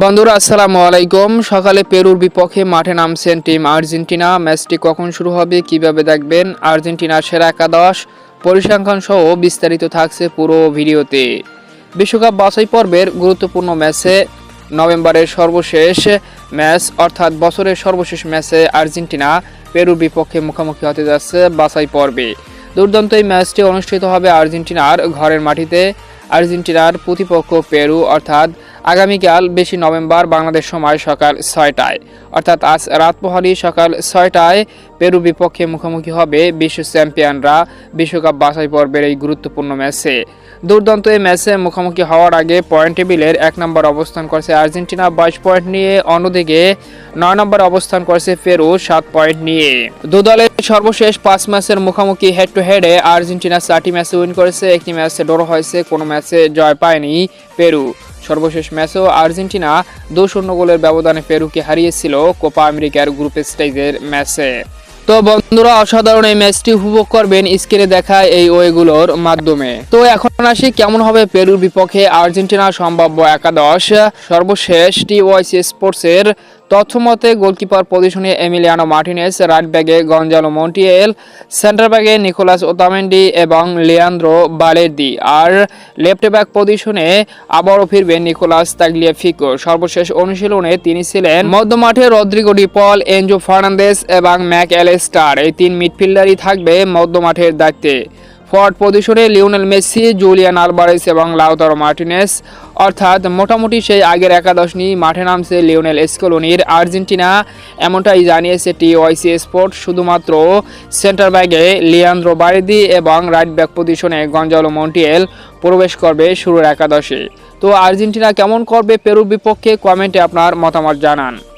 বন্ধুরা আসসালামু আলাইকুম। সকালে পেরুর বিপক্ষে মাঠে নামছেন টিম আর্জেন্টিনা। ম্যাচটি কখন শুরু হবে, কিভাবে দেখবেন, আর্জেন্টিনার সেরা একাদশ, পরিসংখ্যান সহ বিস্তারিত থাকছে পুরো ভিডিওতে। বিশ্বকাপ বাছাই পর্বের গুরুত্বপূর্ণ ম্যাচে নভেম্বরের সর্বশেষ ম্যাচ অর্থাৎ বছরের সর্বশেষ ম্যাচে আর্জেন্টিনা পেরুর বিপক্ষে মুখোমুখি হতে যাচ্ছে বাছাই পর্বে। দুর্দান্ত এই ম্যাচটি অনুষ্ঠিত হবে আর্জেন্টিনার ঘরের মাটিতে। আর্জেন্টিনার প্রতিপক্ষ পেরু, অর্থাৎ আগামীকাল 20 নভেম্বর বাংলাদেশ সময় সকাল 6টায়, অর্থাৎ আজ রাত পোহালি সকাল 6টায় পেরু বিপক্ষে মুখোমুখি হবে বিশ্ব চ্যাম্পিয়নরা বিশ্বকাপ বাছাই পর্বের এই গুরুত্বপূর্ণ ম্যাচে। দুর্দান্ত এই ম্যাচে মুখোমুখি হওয়ার আগে পয়েন্ট টেবিলের 1 নম্বর অবস্থান করছে আর্জেন্টিনা 22 পয়েন্ট নিয়ে, অন্যদিকে 9 নম্বর অবস্থান করছে পেরু 7 পয়েন্ট নিয়ে। দু দলের সর্বশেষ 5 ম্যাচের মুখোমুখি হেড টু হেডে আর্জেন্টিনা 4টি ম্যাচে উইন করেছে, একটি ম্যাচে ড্র হয়েছে, কোনো ম্যাচে জয় পায়নি পেরু। সর্বশেষ ম্যাচেও আর্জেন্টিনা 2-0 গোলের ব্যবধানে পেরুকে হারিয়েছিল কোপা আমেরিকার গ্রুপ স্টেজের ম্যাচে। তো বন্ধুরা, অসাধারণ এই ম্যাচটি উপভোগ করবেন স্ক্রিনে দেখা এই ওয়েগুলোর মাধ্যমে। তো এখন আসি কেমন হবে পেরুর বিপক্ষে আর্জেন্টিনার সম্ভাব্য একাদশ। সর্বশেষ টিওয়াইসি স্পোর্টসের তথ্যমতে গোলকিপার পজিশনে এমিলিয়ানো মার্টিনেজ, রাইট ব্যাগে গঞ্জালো মন্টিয়েল, সেন্টার ব্যাগে নিকোলাস ওতামেন্ডি এবং লিয়ান্দ্রো বালের্দি, আর লেফট ব্যাক পজিশনে আবারও ফিরবেন নিকোলাস তাগলিয়াফিকো। সর্বশেষ অনুশীলনে তিনি ছিলেন। মধ্যমাঠে রদ্রিগো ডি পল, এনজো ফার্নান্দেজ এবং ম্যাক অ্যালেস্টার, এই 3 মিডফিল্ডারই থাকবে মধ্যমাঠের দায়িত্বে। ফরওয়ার্ড পজিশনে লিওনেল মেসি, জুলিয়ান আলভারেজ এবং লাউতারো মার্টিনেজ, অর্থাৎ মোটামুটি সেই আগের একাদশ নিয়ে মাঠে নামছে লিওনেল স্কলোনির আর্জেন্টিনা, এমনটাই জানিয়েছে টিওয়াইসি স্পোর্ট। শুধুমাত্র সেন্টার ব্যাগে লিয়ান্দ্রো বারেদি এবং রাইট ব্যাক পজিশনে গঞ্জালো মন্টিয়েল প্রবেশ করবে শুরুর একাদশে। তো আর্জেন্টিনা কেমন করবে পেরুর বিপক্ষে, কমেন্টে আপনার মতামত জানান।